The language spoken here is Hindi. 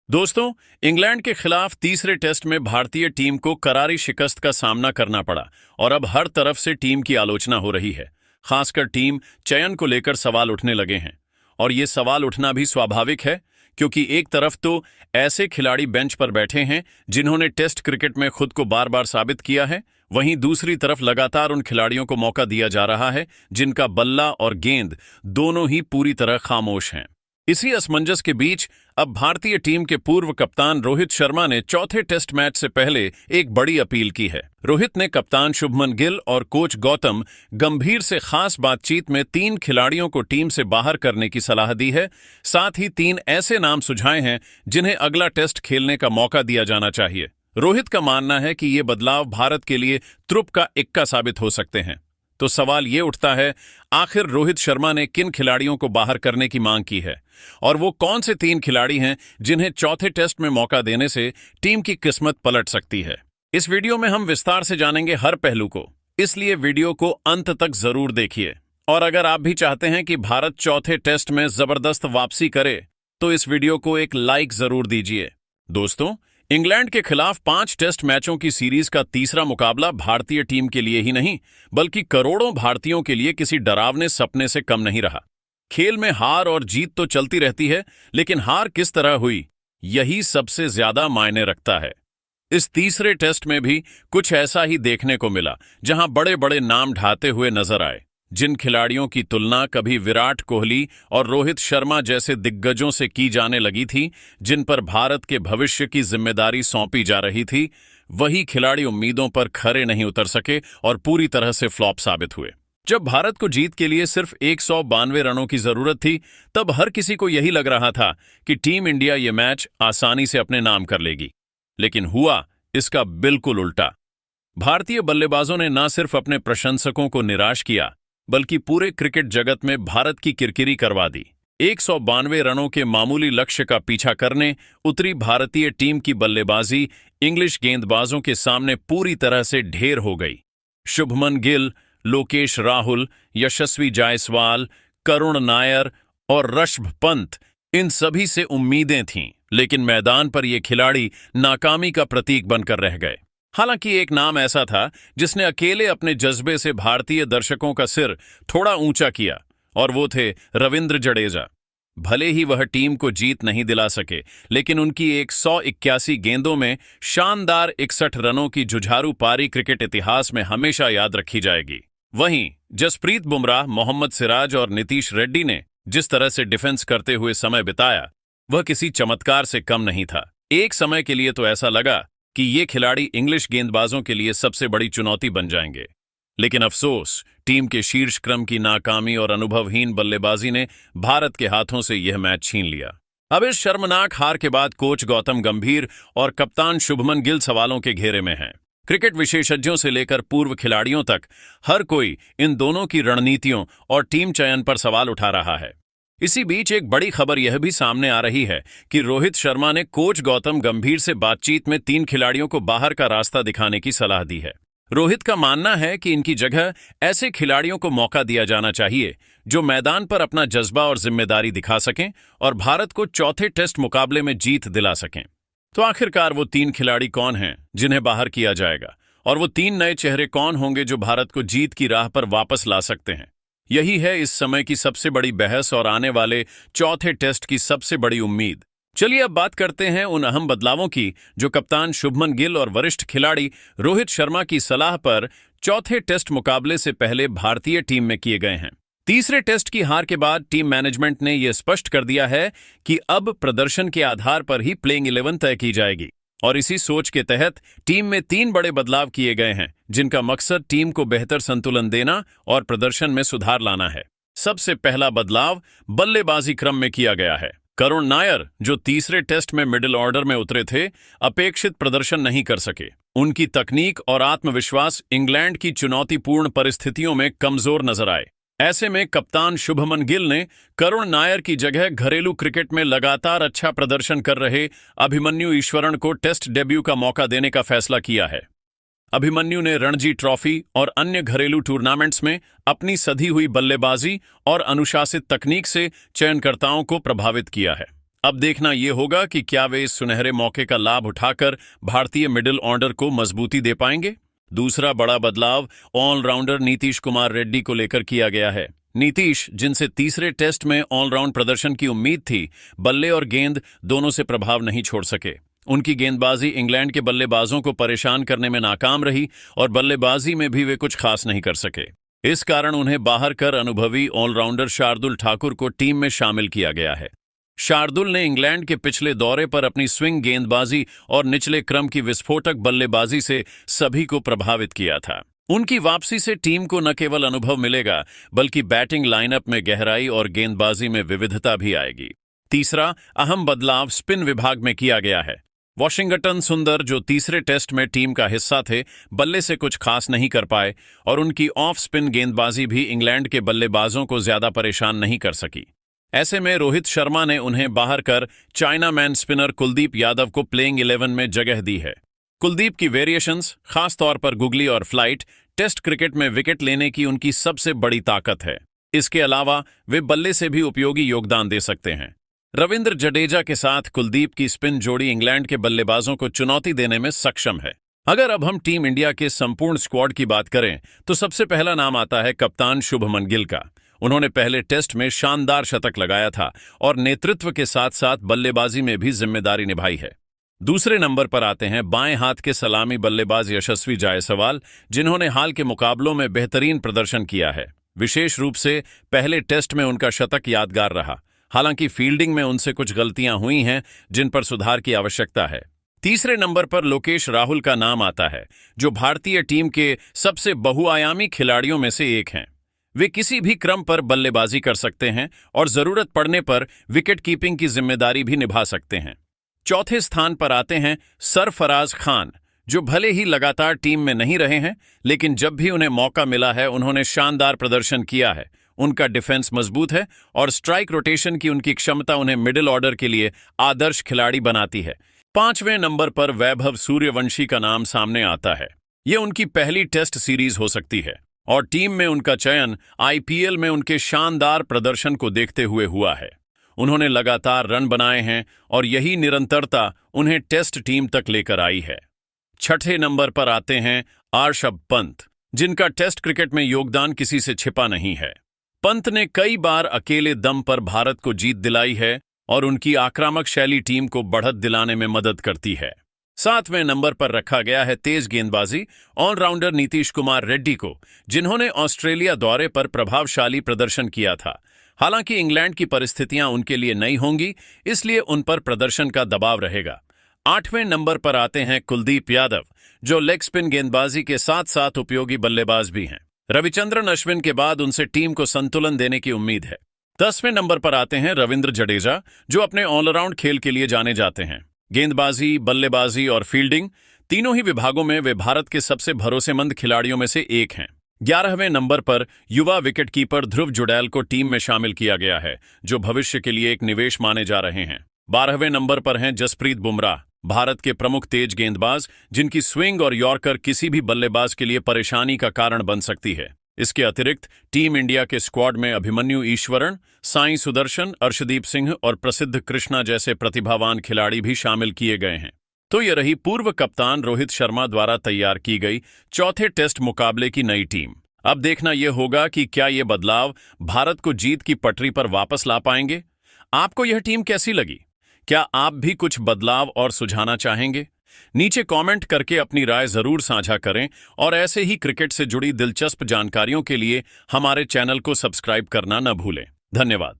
दोस्तों, इंग्लैंड के खिलाफ तीसरे टेस्ट में भारतीय टीम को करारी शिकस्त का सामना करना पड़ा और अब हर तरफ से टीम की आलोचना हो रही है। खासकर टीम चयन को लेकर सवाल उठने लगे हैं और ये सवाल उठना भी स्वाभाविक है, क्योंकि एक तरफ तो ऐसे खिलाड़ी बेंच पर बैठे हैं जिन्होंने टेस्ट क्रिकेट में खुद को बार बार साबित किया है, वहीं दूसरी तरफ लगातार उन खिलाड़ियों को मौका दिया जा रहा है जिनका बल्ला और गेंद दोनों ही पूरी तरह खामोश हैं। इसी असमंजस के बीच अब भारतीय टीम के पूर्व कप्तान रोहित शर्मा ने चौथे टेस्ट मैच से पहले एक बड़ी अपील की है। रोहित ने कप्तान शुभमन गिल और कोच गौतम गंभीर से खास बातचीत में 3 खिलाड़ियों को टीम से बाहर करने की सलाह दी है। साथ ही 3 ऐसे नाम सुझाए हैं जिन्हें अगला टेस्ट खेलने का मौका दिया जाना चाहिए। रोहित का मानना है कि ये बदलाव भारत के लिए त्रुप का इक्का साबित हो सकते हैं। तो सवाल ये उठता है, आखिर रोहित शर्मा ने किन खिलाड़ियों को बाहर करने की मांग की है और वो कौन से 3 खिलाड़ी हैं जिन्हें चौथे टेस्ट में मौका देने से टीम की किस्मत पलट सकती है। इस वीडियो में हम विस्तार से जानेंगे हर पहलू को, इसलिए वीडियो को अंत तक जरूर देखिए। और अगर आप भी चाहते हैं कि भारत चौथे टेस्ट में जबरदस्त वापसी करे तो इस वीडियो को एक लाइक जरूर दीजिए। दोस्तों, इंग्लैंड के खिलाफ 5 टेस्ट मैचों की सीरीज का तीसरा मुकाबला भारतीय टीम के लिए ही नहीं बल्कि करोड़ों भारतीयों के लिए किसी डरावने सपने से कम नहीं रहा। खेल में हार और जीत तो चलती रहती है, लेकिन हार किस तरह हुई, यही सबसे ज्यादा मायने रखता है। इस तीसरे टेस्ट में भी कुछ ऐसा ही देखने को मिला, जहां बड़े बड़े नाम ढाते हुए नजर आए। जिन खिलाड़ियों की तुलना कभी विराट कोहली और रोहित शर्मा जैसे दिग्गजों से की जाने लगी थी, जिन पर भारत के भविष्य की जिम्मेदारी सौंपी जा रही थी, वही खिलाड़ी उम्मीदों पर खरे नहीं उतर सके और पूरी तरह से फ्लॉप साबित हुए। जब भारत को जीत के लिए सिर्फ 192 रनों की जरूरत थी, तब हर किसी को यही लग रहा था कि टीम इंडिया ये मैच आसानी से अपने नाम कर लेगी। लेकिन हुआ इसका बिल्कुल उल्टा। भारतीय बल्लेबाजों ने न सिर्फ अपने प्रशंसकों को निराश किया, बल्कि पूरे क्रिकेट जगत में भारत की किरकिरी करवा दी। 192 रनों के मामूली लक्ष्य का पीछा करने उतरी भारतीय टीम की बल्लेबाजी इंग्लिश गेंदबाजों के सामने पूरी तरह से ढेर हो गई। शुभमन गिल, लोकेश राहुल, यशस्वी जायसवाल, करुण नायर और ऋषभ पंत, इन सभी से उम्मीदें थीं, लेकिन मैदान पर ये खिलाड़ी नाकामी का प्रतीक बनकर रह गए। हालांकि एक नाम ऐसा था जिसने अकेले अपने जज्बे से भारतीय दर्शकों का सिर थोड़ा ऊंचा किया, और वो थे रविंद्र जडेजा। भले ही वह टीम को जीत नहीं दिला सके, लेकिन उनकी 181 गेंदों में शानदार 61 रनों की जुझारू पारी क्रिकेट इतिहास में हमेशा याद रखी जाएगी। वहीं जसप्रीत बुमराह, मोहम्मद सिराज और नीतीश रेड्डी ने जिस तरह से डिफेंस करते हुए समय बिताया, वह किसी चमत्कार से कम नहीं था। एक समय के लिए तो ऐसा लगा कि ये खिलाड़ी इंग्लिश गेंदबाजों के लिए सबसे बड़ी चुनौती बन जाएंगे। लेकिन अफसोस, टीम के शीर्ष क्रम की नाकामी और अनुभवहीन बल्लेबाजी ने भारत के हाथों से यह मैच छीन लिया। अब इस शर्मनाक हार के बाद कोच गौतम गंभीर और कप्तान शुभमन गिल सवालों के घेरे में हैं। क्रिकेट विशेषज्ञों से लेकर पूर्व खिलाड़ियों तक हर कोई इन दोनों की रणनीतियों और टीम चयन पर सवाल उठा रहा है। इसी बीच एक बड़ी खबर यह भी सामने आ रही है कि रोहित शर्मा ने कोच गौतम गंभीर से बातचीत में 3 खिलाड़ियों को बाहर का रास्ता दिखाने की सलाह दी है। रोहित का मानना है कि इनकी जगह ऐसे खिलाड़ियों को मौका दिया जाना चाहिए जो मैदान पर अपना जज्बा और जिम्मेदारी दिखा सकें और भारत को चौथे टेस्ट मुकाबले में जीत दिला सकें। तो आखिरकार वो 3 खिलाड़ी कौन हैं जिन्हें बाहर किया जाएगा, और वो 3 नए चेहरे कौन होंगे जो भारत को जीत की राह पर वापस ला सकते हैं? यही है इस समय की सबसे बड़ी बहस और आने वाले चौथे टेस्ट की सबसे बड़ी उम्मीद। चलिए अब बात करते हैं उन अहम बदलावों की जो कप्तान शुभमन गिल और वरिष्ठ खिलाड़ी रोहित शर्मा की सलाह पर चौथे टेस्ट मुकाबले से पहले भारतीय टीम में किए गए हैं। तीसरे टेस्ट की हार के बाद टीम मैनेजमेंट ने यह स्पष्ट कर दिया है कि अब प्रदर्शन के आधार पर ही प्लेइंग 11 तय की जाएगी, और इसी सोच के तहत टीम में 3 बड़े बदलाव किए गए हैं, जिनका मकसद टीम को बेहतर संतुलन देना और प्रदर्शन में सुधार लाना है। सबसे पहला बदलाव बल्लेबाजी क्रम में किया गया है। करुण नायर, जो तीसरे टेस्ट में मिडिल ऑर्डर में उतरे थे, अपेक्षित प्रदर्शन नहीं कर सके। उनकी तकनीक और आत्मविश्वास इंग्लैंड की चुनौतीपूर्ण परिस्थितियों में कमजोर नजर आए। ऐसे में कप्तान शुभमन गिल ने करुण नायर की जगह घरेलू क्रिकेट में लगातार अच्छा प्रदर्शन कर रहे अभिमन्यु ईश्वरन को टेस्ट डेब्यू का मौका देने का फैसला किया है। अभिमन्यु ने रणजी ट्रॉफी और अन्य घरेलू टूर्नामेंट्स में अपनी सधी हुई बल्लेबाजी और अनुशासित तकनीक से चयनकर्ताओं को प्रभावित किया है। अब देखना यह होगा कि क्या वे इस सुनहरे मौके का लाभ उठाकर भारतीय मिडिल ऑर्डर को मजबूती दे पाएंगे। दूसरा बड़ा बदलाव ऑलराउंडर नीतीश कुमार रेड्डी को लेकर किया गया है। नीतीश, जिनसे तीसरे टेस्ट में ऑलराउंड प्रदर्शन की उम्मीद थी, बल्ले और गेंद दोनों से प्रभाव नहीं छोड़ सके। उनकी गेंदबाजी इंग्लैंड के बल्लेबाजों को परेशान करने में नाकाम रही और बल्लेबाजी में भी वे कुछ खास नहीं कर सके। इस कारण उन्हें बाहर कर अनुभवी ऑलराउंडर शार्दुल ठाकुर को टीम में शामिल किया गया है। शार्दुल ने इंग्लैंड के पिछले दौरे पर अपनी स्विंग गेंदबाजी और निचले क्रम की विस्फोटक बल्लेबाजी से सभी को प्रभावित किया था। उनकी वापसी से टीम को न केवल अनुभव मिलेगा, बल्कि बैटिंग लाइनअप में गहराई और गेंदबाजी में विविधता भी आएगी। तीसरा अहम बदलाव स्पिन विभाग में किया गया है। वॉशिंगटन सुंदर, जो तीसरे टेस्ट में टीम का हिस्सा थे, बल्ले से कुछ खास नहीं कर पाए और उनकी ऑफ स्पिन गेंदबाजी भी इंग्लैंड के बल्लेबाजों को ज्यादा परेशान नहीं कर सकी। ऐसे में रोहित शर्मा ने उन्हें बाहर कर चाइनामैन स्पिनर कुलदीप यादव को प्लेइंग 11 में जगह दी है। कुलदीप की वेरिएशंस, खासतौर पर गुगली और फ्लाइट, टेस्ट क्रिकेट में विकेट लेने की उनकी सबसे बड़ी ताकत है। इसके अलावा वे बल्ले से भी उपयोगी योगदान दे सकते हैं। रविंद्र जडेजा के साथ कुलदीप की स्पिन जोड़ी इंग्लैंड के बल्लेबाजों को चुनौती देने में सक्षम है। अगर अब हम टीम इंडिया के संपूर्ण स्क्वाड की बात करें तो सबसे पहला नाम आता है कप्तान शुभमन गिल का। उन्होंने पहले टेस्ट में शानदार शतक लगाया था और नेतृत्व के साथ साथ बल्लेबाजी में भी जिम्मेदारी निभाई है। दूसरे नंबर पर आते हैं बाएं हाथ के सलामी बल्लेबाज यशस्वी जायसवाल, जिन्होंने हाल के मुकाबलों में बेहतरीन प्रदर्शन किया है। विशेष रूप से पहले टेस्ट में उनका शतक यादगार रहा। हालांकि फील्डिंग में उनसे कुछ गलतियां हुई हैं जिन पर सुधार की आवश्यकता है। तीसरे नंबर पर लोकेश राहुल का नाम आता है, जो भारतीय टीम के सबसे बहुआयामी खिलाड़ियों में से एक हैं। वे किसी भी क्रम पर बल्लेबाजी कर सकते हैं और जरूरत पड़ने पर विकेट कीपिंग की जिम्मेदारी भी निभा सकते हैं। चौथे स्थान पर आते हैं सरफराज खान, जो भले ही लगातार टीम में नहीं रहे हैं, लेकिन जब भी उन्हें मौका मिला है उन्होंने शानदार प्रदर्शन किया है। उनका डिफेंस मजबूत है और स्ट्राइक रोटेशन की उनकी क्षमता उन्हें मिडिल ऑर्डर के लिए आदर्श खिलाड़ी बनाती है। पांचवें नंबर पर वैभव सूर्यवंशी का नाम सामने आता है। यह उनकी पहली टेस्ट सीरीज हो सकती है और टीम में उनका चयन आईपीएल में उनके शानदार प्रदर्शन को देखते हुए हुआ है। उन्होंने लगातार रन बनाए हैं और यही निरंतरता उन्हें टेस्ट टीम तक लेकर आई है। छठे नंबर पर आते हैं ऋषभ पंत, जिनका टेस्ट क्रिकेट में योगदान किसी से छिपा नहीं है। पंत ने कई बार अकेले दम पर भारत को जीत दिलाई है और उनकी आक्रामक शैली टीम को बढ़त दिलाने में मदद करती है। सातवें नंबर पर रखा गया है तेज गेंदबाजी ऑलराउंडर नीतीश कुमार रेड्डी को, जिन्होंने ऑस्ट्रेलिया दौरे पर प्रभावशाली प्रदर्शन किया था। हालांकि इंग्लैंड की परिस्थितियां उनके लिए नई होंगी, इसलिए उन पर प्रदर्शन का दबाव रहेगा। आठवें नंबर पर आते हैं कुलदीप यादव, जो लेग स्पिन गेंदबाजी के साथ साथ उपयोगी बल्लेबाज भी हैं। रविचंद्रन अश्विन के बाद उनसे टीम को संतुलन देने की उम्मीद है। 10वें नंबर पर आते हैं रविंद्र जडेजा, जो अपने ऑलराउंड खेल के लिए जाने जाते हैं। गेंदबाजी, बल्लेबाजी और फील्डिंग, तीनों ही विभागों में वे भारत के सबसे भरोसेमंद खिलाड़ियों में से एक हैं। 11वें नंबर पर युवा विकेटकीपर ध्रुव जुड़ैल को टीम में शामिल किया गया है, जो भविष्य के लिए एक निवेश माने जा रहे हैं। 12वें नंबर पर हैं जसप्रीत बुमराह, भारत के प्रमुख तेज गेंदबाज, जिनकी स्विंग और यॉर्कर किसी भी बल्लेबाज के लिए परेशानी का कारण बन सकती है। इसके अतिरिक्त टीम इंडिया के स्क्वाड में अभिमन्यु ईश्वरन, साई सुदर्शन, अर्शदीप सिंह और प्रसिद्ध कृष्णा जैसे प्रतिभावान खिलाड़ी भी शामिल किए गए हैं। तो ये रही पूर्व कप्तान रोहित शर्मा द्वारा तैयार की गई चौथे टेस्ट मुकाबले की नई टीम। अब देखना यह होगा कि क्या ये बदलाव भारत को जीत की पटरी पर वापस ला पाएंगे। आपको यह टीम कैसी लगी? क्या आप भी कुछ बदलाव और सुझाना चाहेंगे? नीचे कमेंट करके अपनी राय जरूर साझा करें और ऐसे ही क्रिकेट से जुड़ी दिलचस्प जानकारियों के लिए हमारे चैनल को सब्सक्राइब करना न भूलें। धन्यवाद।